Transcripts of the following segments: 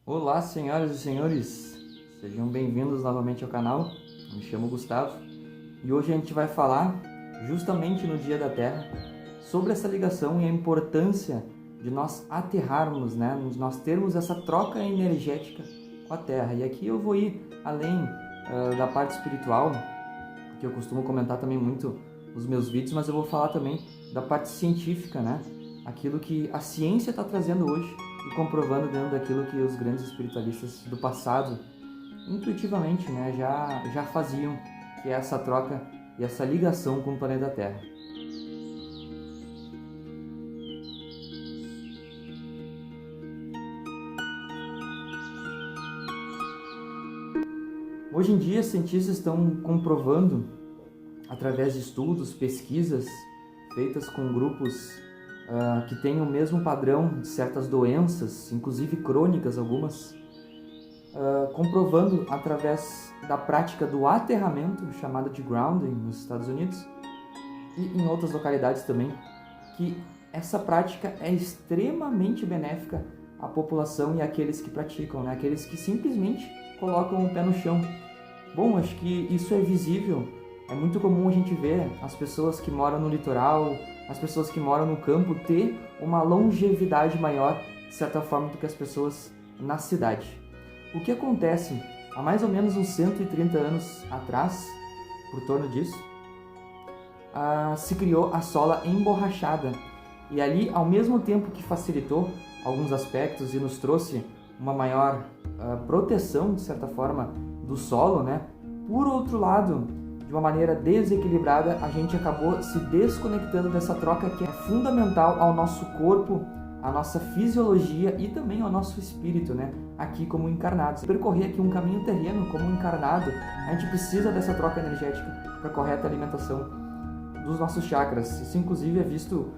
Olá, senhoras e senhores, sejam bem-vindos novamente ao canal. Me chamo Gustavo e hoje a gente vai falar, justamente no Dia da Terra, sobre essa ligação e a importância de nós aterrarmos, de nós termos essa troca energética com a Terra. E aqui eu vou ir além da parte espiritual, que eu costumo comentar também muito nos meus vídeos, mas eu vou falar também da parte científica, aquilo que a ciência está trazendo hoje e comprovando dentro daquilo que os grandes espiritualistas do passado intuitivamente já faziam, que é essa troca e essa ligação com o planeta Terra. Hoje em dia, cientistas estão comprovando, através de estudos, pesquisas feitas com grupos que têm o mesmo padrão de certas doenças, inclusive crônicas algumas, comprovando através da prática do aterramento, chamado de grounding nos Estados Unidos e em outras localidades também, que essa prática é extremamente benéfica à população e àqueles que praticam, aqueles que simplesmente colocam o pé no chão. Bom, acho que isso é visível. É muito comum a gente ver as pessoas que moram no litoral, as pessoas que moram no campo ter uma longevidade maior, de certa forma, do que as pessoas na cidade. O que acontece? Há mais ou menos uns 130 anos atrás, por torno disso, se criou a sola emborrachada. E ali, ao mesmo tempo que facilitou alguns aspectos e nos trouxe uma maior proteção, de certa forma, do solo, por outro lado, de uma maneira desequilibrada, a gente acabou se desconectando dessa troca que é fundamental ao nosso corpo, à nossa fisiologia e também ao nosso espírito, aqui como encarnados. Percorrer aqui um caminho terreno como encarnado, a gente precisa dessa troca energética para a correta alimentação dos nossos chakras. Isso inclusive é visto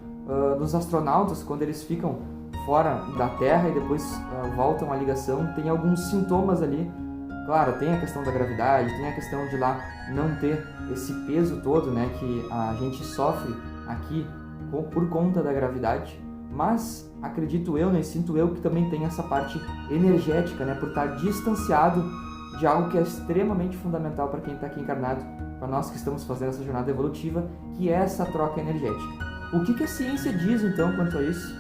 nos astronautas, quando eles ficam fora da Terra e depois voltam à ligação, tem alguns sintomas ali. Claro, tem a questão da gravidade, tem a questão de lá não ter esse peso todo, que a gente sofre aqui por conta da gravidade, mas acredito eu, sinto eu que também tem essa parte energética, por estar distanciado de algo que é extremamente fundamental para quem está aqui encarnado, para nós que estamos fazendo essa jornada evolutiva, que é essa troca energética. O que a ciência diz então quanto a isso?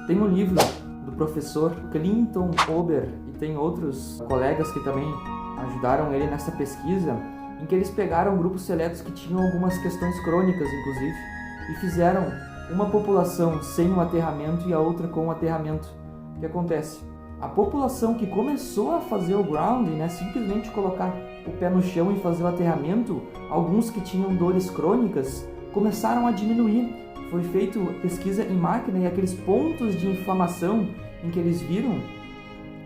Tem um livro do professor Clinton Ober e tem outros colegas que também ajudaram ele nessa pesquisa, em que eles pegaram grupos seletos que tinham algumas questões crônicas, inclusive, e fizeram uma população sem o aterramento e a outra com o aterramento. O que acontece? A população que começou a fazer o grounding, simplesmente colocar o pé no chão e fazer o aterramento, alguns que tinham dores crônicas começaram a diminuir. Foi feita pesquisa em máquina e aqueles pontos de inflamação em que eles viram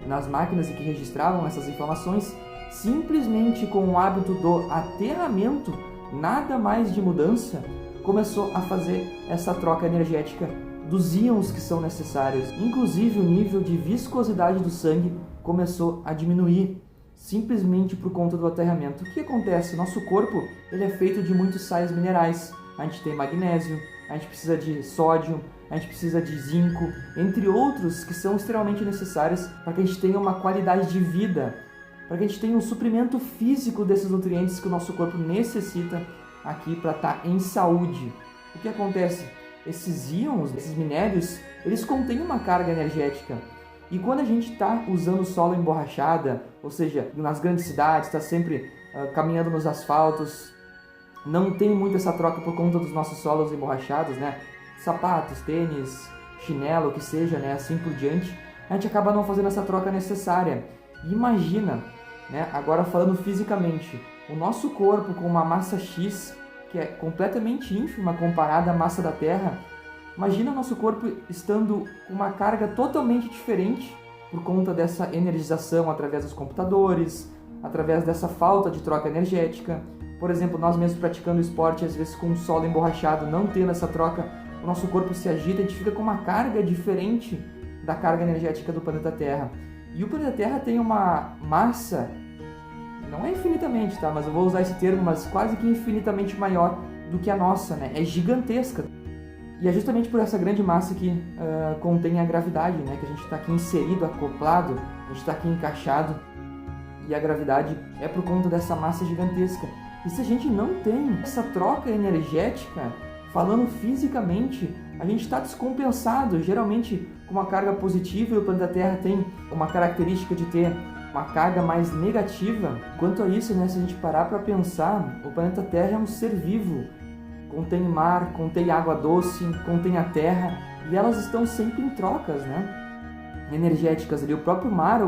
nas máquinas e que registravam essas inflamações, simplesmente com o hábito do aterramento, nada mais de mudança, começou a fazer essa troca energética dos íons que são necessários. Inclusive o nível de viscosidade do sangue começou a diminuir, simplesmente por conta do aterramento. O que acontece? Nosso corpo ele é feito de muitos sais minerais. A gente tem magnésio, a gente precisa de sódio, a gente precisa de zinco, entre outros que são extremamente necessários para que a gente tenha uma qualidade de vida, para que a gente tenha um suprimento físico desses nutrientes que o nosso corpo necessita aqui para estar em saúde. O que acontece? Esses íons, esses minérios, eles contêm uma carga energética. E quando a gente está usando solo emborrachada, ou seja, nas grandes cidades, está sempre caminhando nos asfaltos, não tem muito essa troca por conta dos nossos solos emborrachados, sapatos, tênis, chinelo, o que seja, assim por diante, a gente acaba não fazendo essa troca necessária. E imagina, agora falando fisicamente, o nosso corpo com uma massa X, que é completamente ínfima comparada à massa da Terra, imagina o nosso corpo estando com uma carga totalmente diferente por conta dessa energização através dos computadores, através dessa falta de troca energética. Por exemplo, nós mesmos praticando esporte, às vezes com o solo emborrachado, não tendo essa troca, o nosso corpo se agita, a gente fica com uma carga diferente da carga energética do planeta Terra. E o planeta Terra tem uma massa, não é infinitamente, mas eu vou usar esse termo, mas quase que infinitamente maior do que a nossa, é gigantesca. E é justamente por essa grande massa que contém a gravidade, né? Que a gente está aqui inserido, acoplado, a gente está aqui encaixado. E a gravidade é por conta dessa massa gigantesca. E se a gente não tem essa troca energética, falando fisicamente, a gente está descompensado. Geralmente, com uma carga positiva, e o planeta Terra tem uma característica de ter uma carga mais negativa. Quanto a isso, né, se a gente parar para pensar, o planeta Terra é um ser vivo. Contém mar, contém água doce, contém a terra, e elas estão sempre em trocas, né? Energéticas ali. O próprio mar,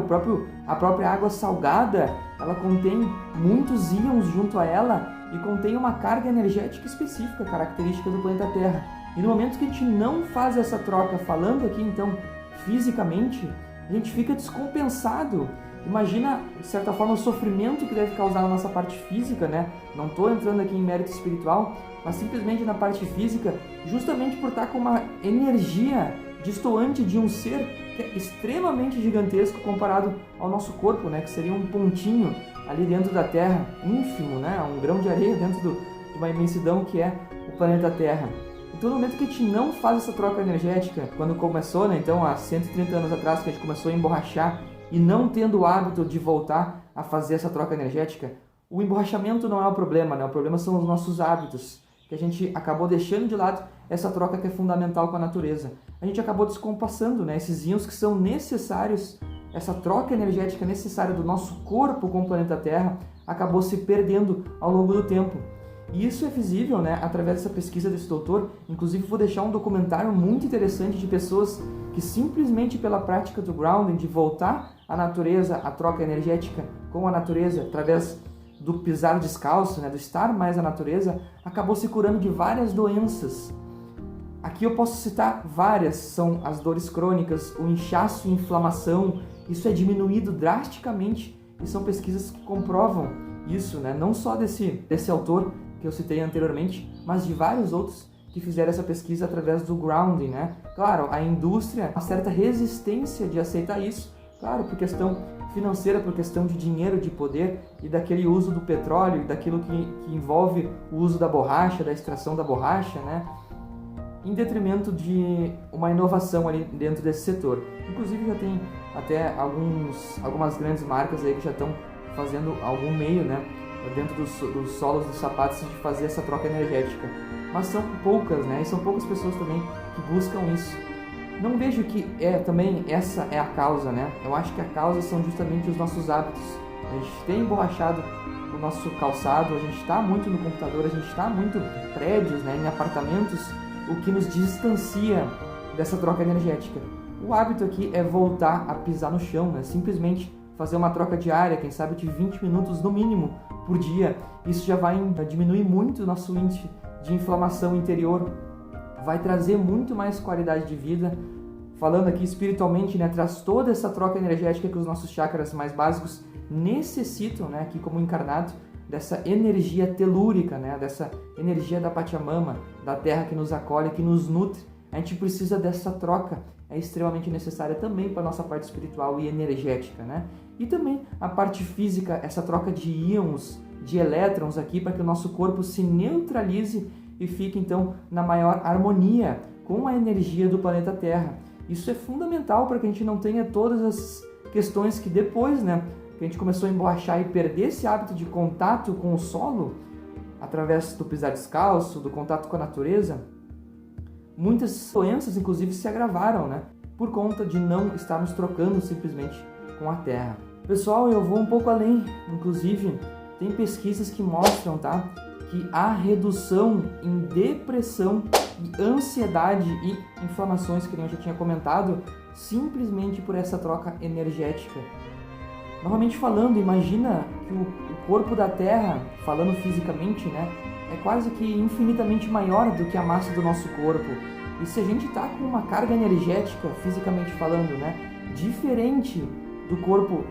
a própria água salgada, ela contém muitos íons junto a ela e contém uma carga energética específica, característica do planeta Terra. E no momento que a gente não faz essa troca, falando aqui então fisicamente, a gente fica descompensado. Imagina, de certa forma, o sofrimento que deve causar na nossa parte física, né? Não estou entrando aqui em mérito espiritual, mas simplesmente na parte física, justamente por estar com uma energia destoante de um ser que é extremamente gigantesco comparado ao nosso corpo, né? Que seria um pontinho ali dentro da Terra, ínfimo, né? Um grão de areia dentro de uma imensidão que é o planeta Terra. Então, no momento que a gente não faz essa troca energética, quando começou, né? Então, há 130 anos atrás, que a gente começou a emborrachar e não tendo o hábito de voltar a fazer essa troca energética, o emborrachamento não é o problema, né? O problema são os nossos hábitos, que a gente acabou deixando de lado essa troca que é fundamental com a natureza. A gente acabou descompassando, né? Esses íons que são necessários, essa troca energética necessária do nosso corpo com o planeta Terra, acabou se perdendo ao longo do tempo. E isso é visível, né, através dessa pesquisa desse doutor. Inclusive, vou deixar um documentário muito interessante de pessoas que simplesmente pela prática do grounding, de voltar à natureza, a troca energética com a natureza, através do pisar descalço, né, do estar mais na natureza, acabou se curando de várias doenças. Aqui eu posso citar várias, são as dores crônicas, o inchaço e inflamação. Isso é diminuído drasticamente e são pesquisas que comprovam isso, né, não só desse autor que eu citei anteriormente, mas de vários outros que fizeram essa pesquisa através do grounding, né? Claro, a indústria, uma certa resistência de aceitar isso, claro, por questão financeira, por questão de dinheiro, de poder e daquele uso do petróleo e daquilo que envolve o uso da borracha, da extração da borracha, né? Em detrimento de uma inovação ali dentro desse setor. Inclusive já tem até algumas grandes marcas aí que já estão fazendo algum meio, né, dentro dos solos dos sapatos de fazer essa troca energética. Mas são poucas, né? E são poucas pessoas também que buscam isso. Não vejo que também essa é a causa, né? Eu acho que a causa são justamente os nossos hábitos. A gente tem emborrachado o nosso calçado, a gente está muito no computador, a gente está muito em prédios, né, em apartamentos, o que nos distancia dessa troca energética. O hábito aqui é voltar a pisar no chão, né? Simplesmente fazer uma troca diária, quem sabe de 20 minutos no mínimo por dia. Isso já vai diminuir muito o nosso índice de inflamação interior, vai trazer muito mais qualidade de vida. Falando aqui espiritualmente, né, traz toda essa troca energética que os nossos chakras mais básicos necessitam, né, aqui como encarnado, dessa energia telúrica, né, dessa energia da Pachamama, da terra que nos acolhe, que nos nutre. A gente precisa dessa troca, é extremamente necessária também para a nossa parte espiritual e energética, né? E também a parte física, essa troca de íons, de elétrons aqui, para que o nosso corpo se neutralize e fique então na maior harmonia com a energia do planeta Terra. Isso é fundamental para que a gente não tenha todas as questões que depois, né, que a gente começou a emborrachar e perder esse hábito de contato com o solo, através do pisar descalço, do contato com a natureza, muitas doenças inclusive se agravaram, né, por conta de não estarmos trocando simplesmente com a Terra. Pessoal, eu vou um pouco além, inclusive tem pesquisas que mostram, tá, que há redução em depressão e ansiedade e inflamações, que eu já tinha comentado, simplesmente por essa troca energética. Novamente falando, imagina que o corpo da Terra, falando fisicamente, né, é quase que infinitamente maior do que a massa do nosso corpo. E se a gente está com uma carga energética, fisicamente falando, né, diferente do corpo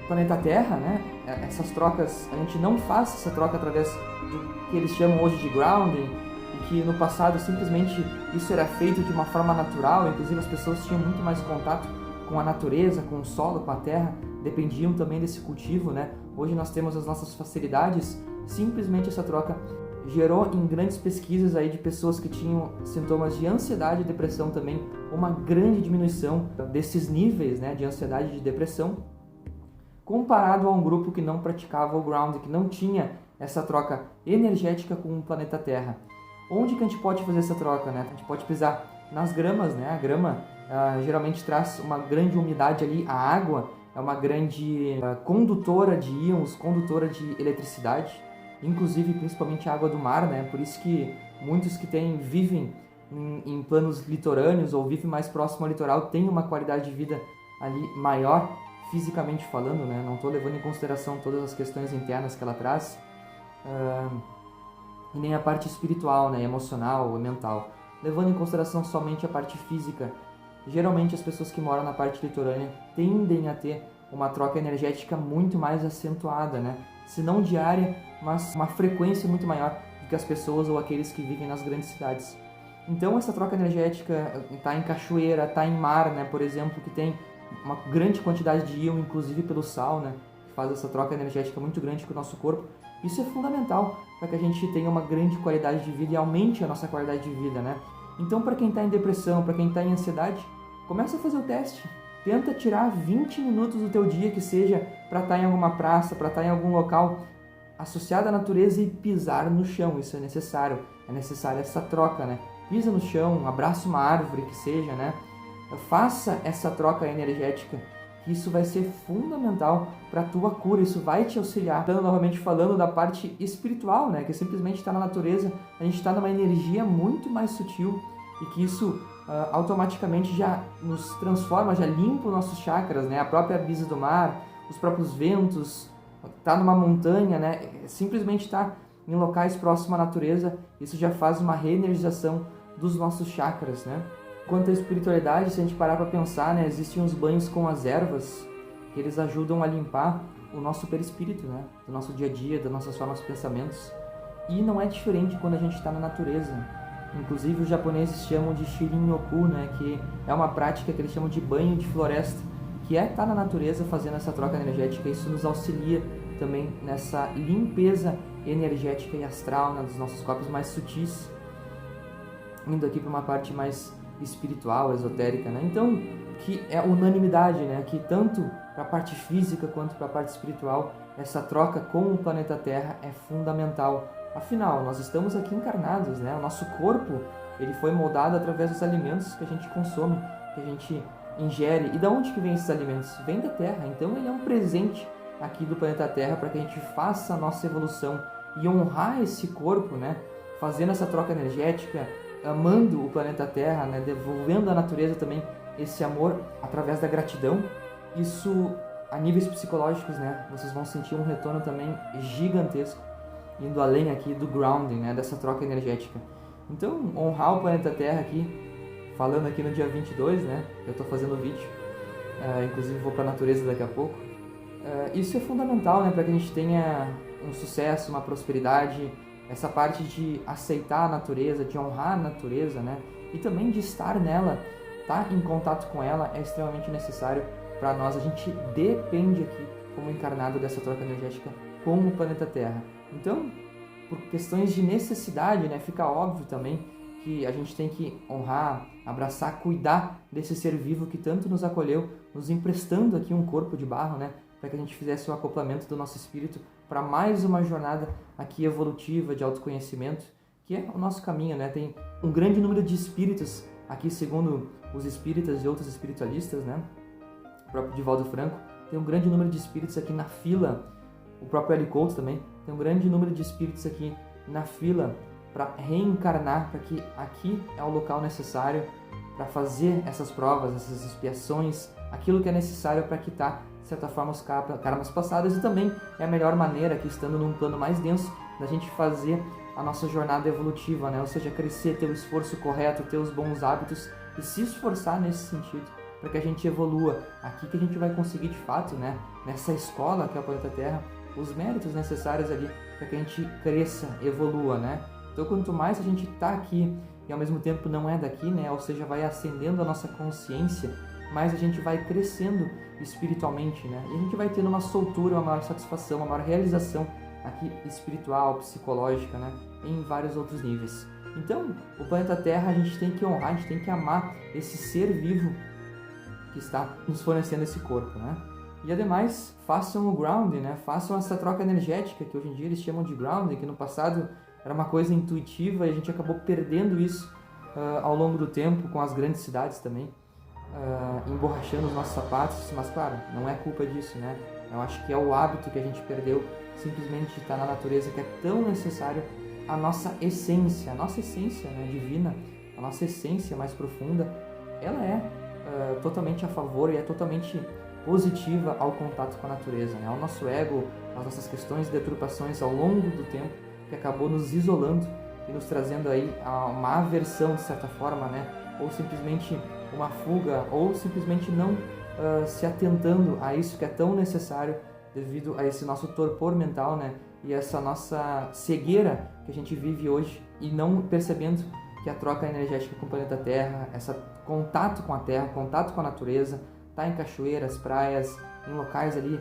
planeta Terra, né, essas trocas, a gente não faz essa troca através do que eles chamam hoje de grounding, e que no passado simplesmente isso era feito de uma forma natural, inclusive as pessoas tinham muito mais contato com a natureza, com o solo, com a terra, dependiam também desse cultivo, né? Hoje nós temos as nossas facilidades, simplesmente essa troca gerou em grandes pesquisas aí de pessoas que tinham sintomas de ansiedade e depressão também, uma grande diminuição desses níveis, né, de ansiedade e de depressão, comparado a um grupo que não praticava o grounding, que não tinha essa troca energética com o planeta Terra. Onde que a gente pode fazer essa troca, né? A gente pode pisar nas gramas, né? A grama geralmente traz uma grande umidade ali, a água é uma grande condutora de íons, condutora de eletricidade, inclusive principalmente a água do mar, né? Por isso que muitos que vivem em planos litorâneos ou vivem mais próximo ao litoral têm uma qualidade de vida ali maior, fisicamente falando, né? Não estou levando em consideração todas as questões internas que ela traz, e nem a parte espiritual, né? Emocional ou mental. Levando em consideração somente a parte física, geralmente as pessoas que moram na parte litorânea tendem a ter uma troca energética muito mais acentuada, né? Se não diária, mas uma frequência muito maior do que as pessoas ou aqueles que vivem nas grandes cidades. Então essa troca energética está em cachoeira, está em mar, né? Por exemplo, que tem uma grande quantidade de íon, inclusive pelo sal, né? Que faz essa troca energética muito grande com o nosso corpo. Isso é fundamental para que a gente tenha uma grande qualidade de vida e aumente a nossa qualidade de vida, né? Então, para quem está em depressão, para quem está em ansiedade, começa a fazer o teste. Tenta tirar 20 minutos do teu dia, que seja para estar em alguma praça, para estar em algum local associado à natureza e pisar no chão. Isso é necessário essa troca, né? Pisa no chão, abraça uma árvore, que seja, né? Faça essa troca energética, que isso vai ser fundamental para a tua cura, isso vai te auxiliar. Então, novamente falando da parte espiritual, né? Que simplesmente está na natureza, a gente está numa energia muito mais sutil e que isso automaticamente já nos transforma, já limpa os nossos chakras, né? A própria brisa do mar, os próprios ventos, tá numa montanha, né? Simplesmente estar em locais próximos à natureza, isso já faz uma reenergização dos nossos chakras, né? Quanto à espiritualidade, se a gente parar para pensar, né? Existem uns banhos com as ervas que eles ajudam a limpar o nosso perispírito, né? Do nosso dia a dia, das nossas formas de pensamentos. E não é diferente quando a gente está na natureza. Inclusive os japoneses chamam de Shirin-yoku, né? Que é uma prática que eles chamam de banho de floresta, que é estar na natureza fazendo essa troca energética. Isso nos auxilia também nessa limpeza energética e astral, né? Dos nossos corpos mais sutis, indo aqui para uma parte mais espiritual, esotérica, né? Então, que é unanimidade, né? Que tanto para a parte física quanto para a parte espiritual, essa troca com o planeta Terra é fundamental. Afinal, nós estamos aqui encarnados, né? O nosso corpo, ele foi moldado através dos alimentos que a gente consome, que a gente ingere. E de onde que vem esses alimentos? Vem da Terra. Então, ele é um presente aqui do planeta Terra para que a gente faça a nossa evolução e honrar esse corpo, né? Fazendo essa troca energética, amando o planeta Terra, né? Devolvendo à natureza também esse amor através da gratidão. Isso, a níveis psicológicos, né? Vocês vão sentir um retorno também gigantesco, indo além aqui do grounding, né? Dessa troca energética. Então, honrar o planeta Terra aqui, falando aqui no dia 22, né? Eu estou fazendo o vídeo, inclusive vou para a natureza daqui a pouco. Isso é fundamental, né? Para que a gente tenha um sucesso, uma prosperidade, essa parte de aceitar a natureza, de honrar a natureza, né? E também de estar nela, estar em contato com ela é extremamente necessário para nós. A gente depende aqui, como encarnado, dessa troca energética com o planeta Terra. Então, por questões de necessidade, né? Fica óbvio também que a gente tem que honrar, abraçar, cuidar desse ser vivo que tanto nos acolheu, nos emprestando aqui um corpo de barro, né? Para que a gente fizesse o acoplamento do nosso espírito para mais uma jornada aqui evolutiva de autoconhecimento, que é o nosso caminho, né? Tem um grande número de espíritos aqui, segundo os espíritas e outros espiritualistas, né? O próprio Divaldo Franco tem um grande número de espíritos aqui na fila, o próprio L. Couto também tem um grande número de espíritos aqui na fila para reencarnar, para que aqui é o local necessário para fazer essas provas, essas expiações, aquilo que é necessário para quitar, de certa forma, os karmas passados. E também é a melhor maneira, aqui estando num plano mais denso, da gente fazer a nossa jornada evolutiva, né? Ou seja, crescer, ter o esforço correto, ter os bons hábitos e se esforçar nesse sentido, para que a gente evolua. Aqui que a gente vai conseguir, de fato, né? Nessa escola que é o planeta Terra, os méritos necessários ali para que a gente cresça, evolua, né? Então, quanto mais a gente está aqui e ao mesmo tempo não é daqui, né? Ou seja, vai acendendo a nossa consciência, mais a gente vai crescendo espiritualmente, né? E a gente vai tendo uma soltura, uma maior satisfação, uma maior realização aqui espiritual, psicológica, né? Em vários outros níveis. Então, o planeta Terra a gente tem que honrar, a gente tem que amar esse ser vivo que está nos fornecendo esse corpo, né? E ademais, façam o grounding, né? Façam essa troca energética, que hoje em dia eles chamam de grounding, que no passado era uma coisa intuitiva e a gente acabou perdendo isso ao longo do tempo, com as grandes cidades também, emborrachando os nossos sapatos, mas claro, não é culpa disso, né? Eu acho que é o hábito que a gente perdeu, simplesmente de estar na natureza, que é tão necessário a nossa essência, né, divina, a nossa essência mais profunda, ela é totalmente a favor e é totalmente positiva ao contato com a natureza, né? Ao nosso ego, às nossas questões de deturpações ao longo do tempo, que acabou nos isolando e nos trazendo aí uma aversão, de certa forma, né? Ou simplesmente uma fuga, ou simplesmente não se atentando a isso que é tão necessário devido a esse nosso torpor mental, né? E essa nossa cegueira que a gente vive hoje e não percebendo que a troca energética com o planeta Terra, esse contato com a Terra, contato com a natureza, tá em cachoeiras, praias, em locais ali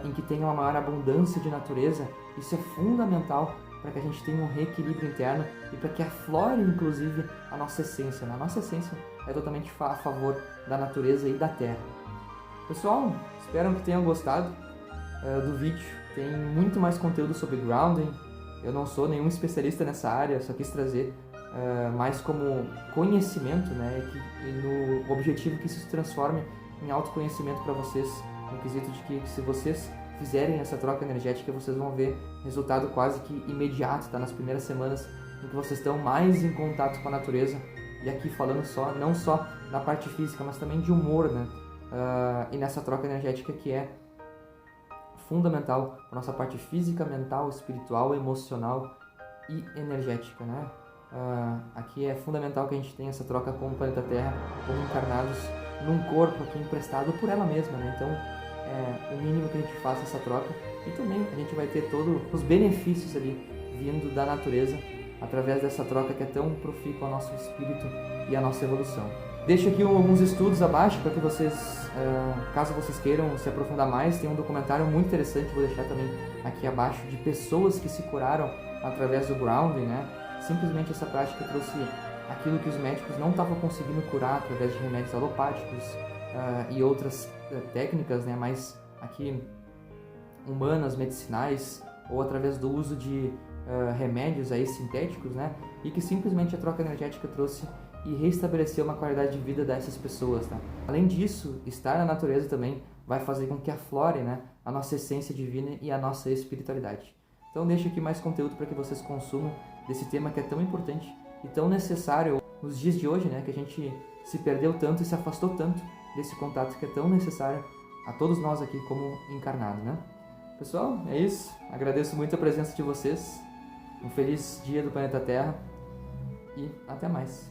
em que tem uma maior abundância de natureza, isso é fundamental para que a gente tenha um reequilíbrio interno e para que aflore, inclusive, a nossa essência, né? A nossa essência é totalmente a favor da natureza e da Terra. Pessoal, espero que tenham gostado do vídeo. Tem muito mais conteúdo sobre grounding. Eu não sou nenhum especialista nessa área, só quis trazer mais como conhecimento, né? E no objetivo que isso se transforme em autoconhecimento para vocês, no quesito de que se vocês fizerem essa troca energética, vocês vão ver resultado quase que imediato, tá? Nas primeiras semanas em que vocês estão mais em contato com a natureza, e aqui falando não só da parte física, mas também de humor, né? E nessa troca energética que é fundamental para nossa parte física, mental, espiritual, emocional e energética, né? Aqui é fundamental que a gente tenha essa troca com o planeta Terra, como encarnados num corpo aqui emprestado por ela mesma, né? Então, é o mínimo que a gente faça essa troca, e também a gente vai ter todos os benefícios ali vindo da natureza através dessa troca que é tão profícua ao nosso espírito e à nossa evolução. Deixo aqui alguns estudos abaixo para que vocês, caso vocês queiram se aprofundar mais, tem um documentário muito interessante, vou deixar também aqui abaixo, de pessoas que se curaram através do grounding, né? Simplesmente essa prática trouxe aquilo que os médicos não estavam conseguindo curar através de remédios alopáticos e outras técnicas, né, mais aqui humanas, medicinais, ou através do uso de remédios aí sintéticos, né, e que simplesmente a troca energética trouxe e restabeleceu uma qualidade de vida dessas pessoas, tá? Além disso, estar na natureza também vai fazer com que aflore, né, a nossa essência divina e a nossa espiritualidade. Então deixo aqui mais conteúdo para que vocês consumam desse tema que é tão importante e tão necessário nos dias de hoje, né, que a gente se perdeu tanto e se afastou tanto desse contato que é tão necessário a todos nós aqui como encarnado, né? Pessoal, é isso. Agradeço muito a presença de vocês. Um feliz dia do planeta Terra e até mais.